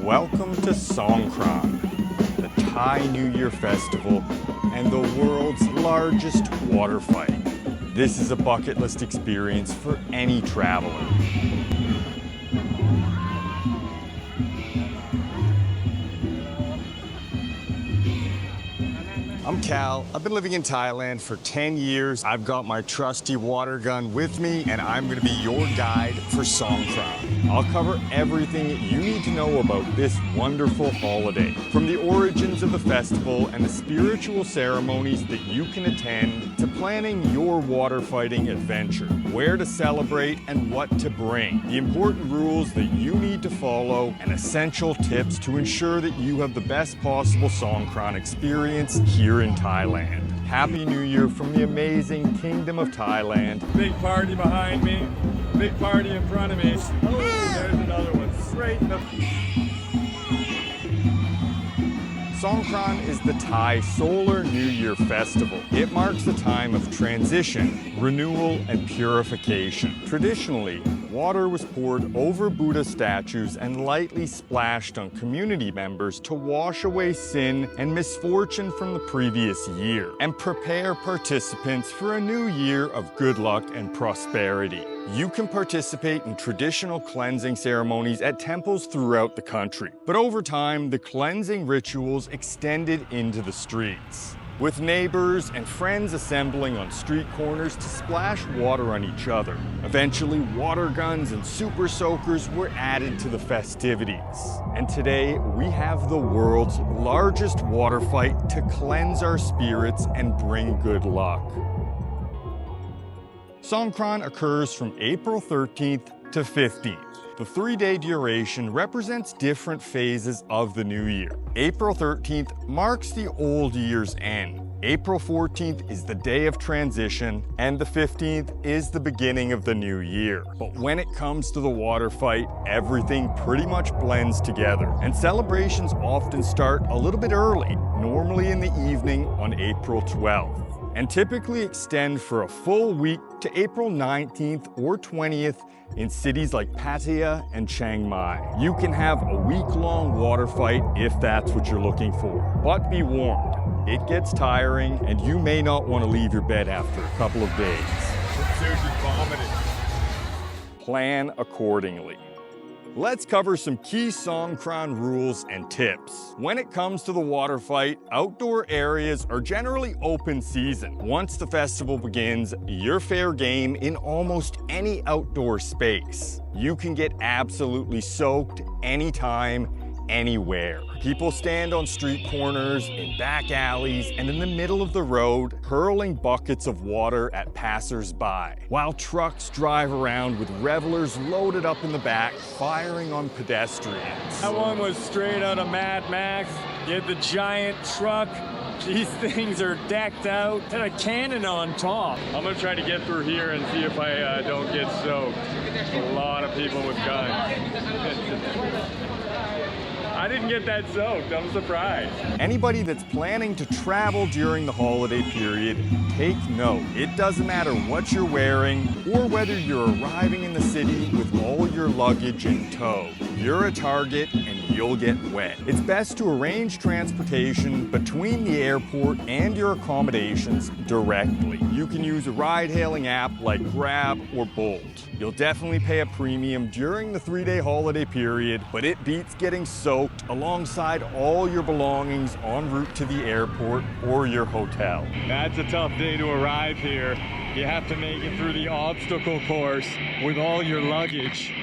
Welcome to Songkran, the Thai New Year festival and the world's largest water fight. This is a bucket list experience for any traveler. I'm Cal. I've been living in Thailand for 10 years. I've got my trusty water gun with me, and I'm going to be your guide for Songkran. I'll cover everything you need to know about this wonderful holiday, from the origins of the festival and the spiritual ceremonies that you can attend, to planning your water fighting adventure, where to celebrate and what to bring, the important rules that you need to follow, and essential tips to ensure that you have the best possible Songkran experience here in Thailand. Happy New Year from the amazing Kingdom of Thailand. Big party behind me, big party in front of me. Oh, there's another one straight in the... Songkran is the Thai Solar New Year festival. It marks a time of transition, renewal, and purification. Traditionally, water was poured over Buddha statues and lightly splashed on community members to wash away sin and misfortune from the previous year and prepare participants for a new year of good luck and prosperity. You can participate in traditional cleansing ceremonies at temples throughout the country, but over time, the cleansing rituals extended into the streets, with neighbors and friends assembling on street corners to splash water on each other. Eventually, water guns and super soakers were added to the festivities. And today, we have the world's largest water fight to cleanse our spirits and bring good luck. Songkran occurs from April 13th to 15th. The 3-day duration represents different phases of the new year. April 13th marks the old year's end. April 14th is the day of transition, and the 15th is the beginning of the new year. But when it comes to the water fight, everything pretty much blends together, and celebrations often start a little bit early, normally in the evening on April 12th. And typically extend for a full week to April 19th or 20th in cities like Pattaya and Chiang Mai. You can have a week-long water fight if that's what you're looking for. But be warned, it gets tiring and you may not want to leave your bed after a couple of days. Sushi's vomiting. Plan accordingly. Let's cover some key Songkran rules and tips. When it comes to the water fight, outdoor areas are generally open season. Once the festival begins, you're fair game in almost any outdoor space. You can get absolutely soaked anytime, anywhere. People stand on street corners, in back alleys, and in the middle of the road, hurling buckets of water at passers-by, while trucks drive around with revelers loaded up in the back, firing on pedestrians. That one was straight out of Mad Max. You had the giant truck. These things are decked out and a cannon on top. I'm gonna try to get through here and see if I don't get soaked. There's a lot of people with guns. I didn't get that soaked, I'm surprised. Anybody that's planning to travel during the holiday period, take note. It doesn't matter what you're wearing or whether you're arriving in the city with all your luggage in tow. You're a target and you'll get wet. It's best to arrange transportation between the airport and your accommodations directly. You can use a ride-hailing app like Grab or Bolt. You'll definitely pay a premium during the 3-day holiday period, but it beats getting soaked alongside all your belongings en route to the airport or your hotel. That's a tough day to arrive here. You have to make it through the obstacle course with all your luggage.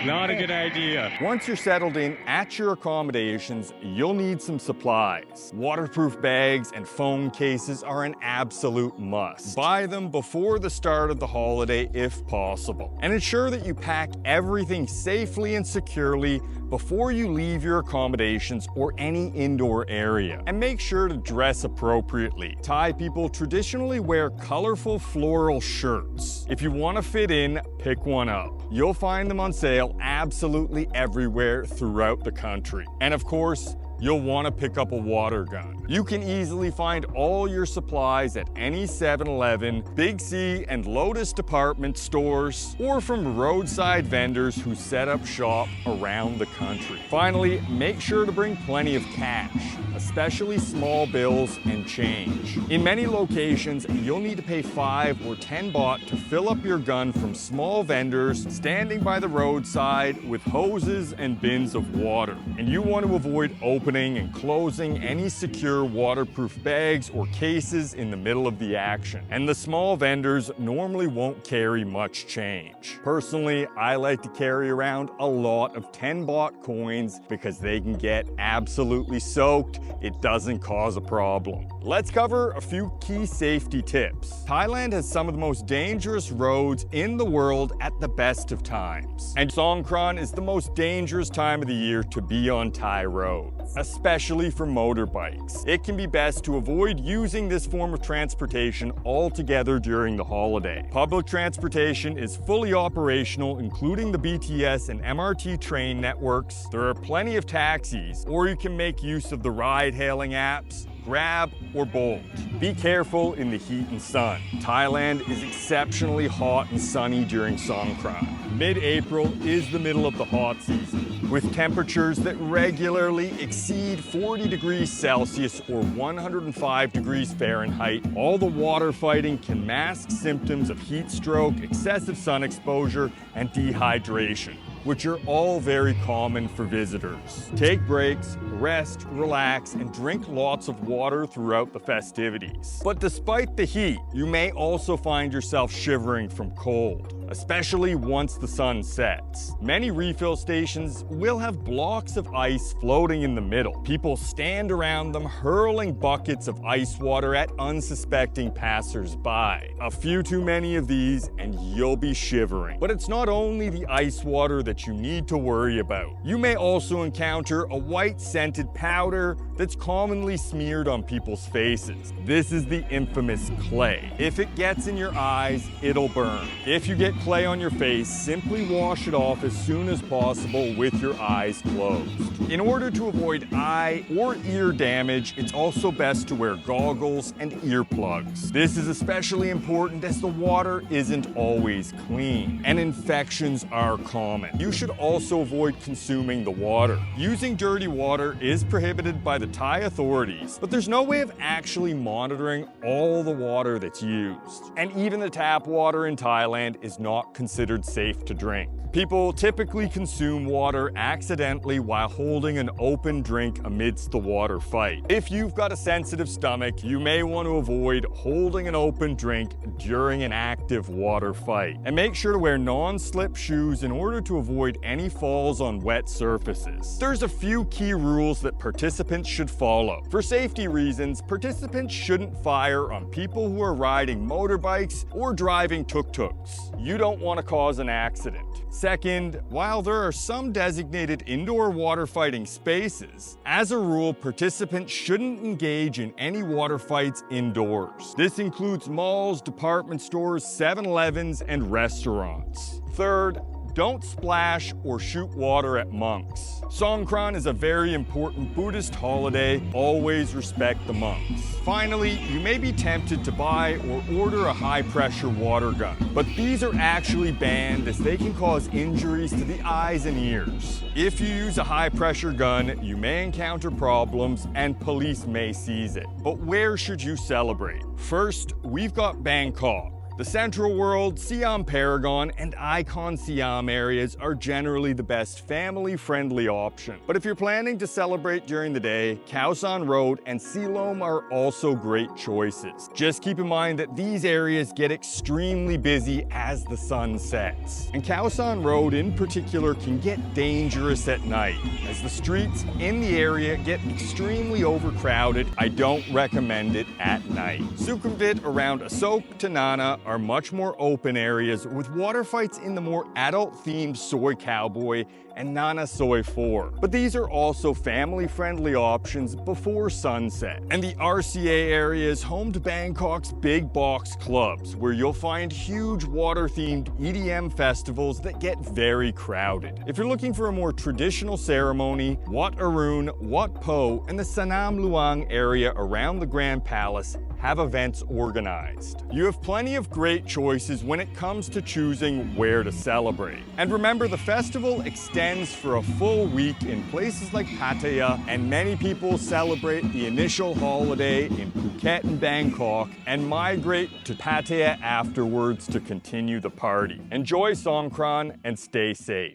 Not a good idea. Once you're settled in at your accommodations, you'll need some supplies. Waterproof bags and phone cases are an absolute must. Buy them before the start of the holiday if possible. And ensure that you pack everything safely and securely before you leave your accommodations or any indoor area. And make sure to dress appropriately. Thai people traditionally wear colorful floral shirts. If you want to fit in, pick one up. You'll find them on sale absolutely everywhere throughout the country. And of course, you'll want to pick up a water gun. You can easily find all your supplies at any 7-Eleven, Big C, and Lotus department stores, or from roadside vendors who set up shop around the country. Finally, make sure to bring plenty of cash, especially small bills and change. In many locations, you'll need to pay 5 or 10 baht to fill up your gun from small vendors standing by the roadside with hoses and bins of water. And you want to avoid opening and closing any secure waterproof bags or cases in the middle of the action. And the small vendors normally won't carry much change. Personally, I like to carry around a lot of 10 baht coins because they can get absolutely soaked. It doesn't cause a problem. Let's cover a few key safety tips. Thailand has some of the most dangerous roads in the world at the best of times. And Songkran is the most dangerous time of the year to be on Thai roads, especially for motorbikes. It can be best to avoid using this form of transportation altogether during the holiday. Public transportation is fully operational, including the BTS and MRT train networks. There are plenty of taxis, or you can make use of the ride-hailing apps, Grab or Bolt. Be careful in the heat and sun. Thailand is exceptionally hot and sunny during Songkran. Mid-April is the middle of the hot season, with temperatures that regularly exceed 40 degrees Celsius or 105 degrees Fahrenheit. All the water fighting can mask symptoms of heat stroke, excessive sun exposure, and dehydration, which are all very common for visitors. Take breaks, rest, relax, and drink lots of water throughout the festivities. But despite the heat, you may also find yourself shivering from cold, especially once the sun sets. Many refill stations will have blocks of ice floating in the middle. People stand around them, hurling buckets of ice water at unsuspecting passers-by. A few too many of these and you'll be shivering. But it's not only the ice water that you need to worry about. You may also encounter a white scented powder that's commonly smeared on people's faces. This is the infamous clay. If it gets in your eyes, it'll burn. If you get clay on your face, simply wash it off as soon as possible with your eyes closed. In order to avoid eye or ear damage, it's also best to wear goggles and earplugs. This is especially important as the water isn't always clean and infections are common. You should also avoid consuming the water. Using dirty water is prohibited by the Thai authorities, but there's no way of actually monitoring all the water that's used. And even the tap water in Thailand is not considered safe to drink. People typically consume water accidentally while holding an open drink amidst the water fight. If you've got a sensitive stomach, you may want to avoid holding an open drink during an active water fight. And make sure to wear non-slip shoes in order to avoid any falls on wet surfaces. There's a few key rules that participants should follow. For safety reasons, participants shouldn't fire on people who are riding motorbikes or driving tuk-tuks. You don't want to cause an accident. Second, while there are some designated indoor water fighting spaces, as a rule, participants shouldn't engage in any water fights indoors. This includes malls, department stores, 7-Elevens, and restaurants. Third, don't splash or shoot water at monks. Songkran is a very important Buddhist holiday. Always respect the monks. Finally, you may be tempted to buy or order a high-pressure water gun, but these are actually banned as they can cause injuries to the eyes and ears. If you use a high-pressure gun, you may encounter problems and police may seize it. But where should you celebrate? First, we've got Bangkok. The Central World, Siam Paragon, and Icon Siam areas are generally the best family-friendly option. But if you're planning to celebrate during the day, Khao San Road and Siloam are also great choices. Just keep in mind that these areas get extremely busy as the sun sets. And Khao San Road in particular can get dangerous at night, as the streets in the area get extremely overcrowded. I don't recommend it at night. Sukhumvit around Asok to Nana are much more open areas with water fights in the more adult-themed Soy Cowboy and Nana Soy 4. But these are also family-friendly options before sunset. And the RCA area is home to Bangkok's big box clubs, where you'll find huge water-themed EDM festivals that get very crowded. If you're looking for a more traditional ceremony, Wat Arun, Wat Po, and the Sanam Luang area around the Grand Palace have events organized. You have plenty of great choices when it comes to choosing where to celebrate. And remember, the festival extends for a full week in places like Pattaya, and many people celebrate the initial holiday in Phuket and Bangkok and migrate to Pattaya afterwards to continue the party. Enjoy Songkran and stay safe.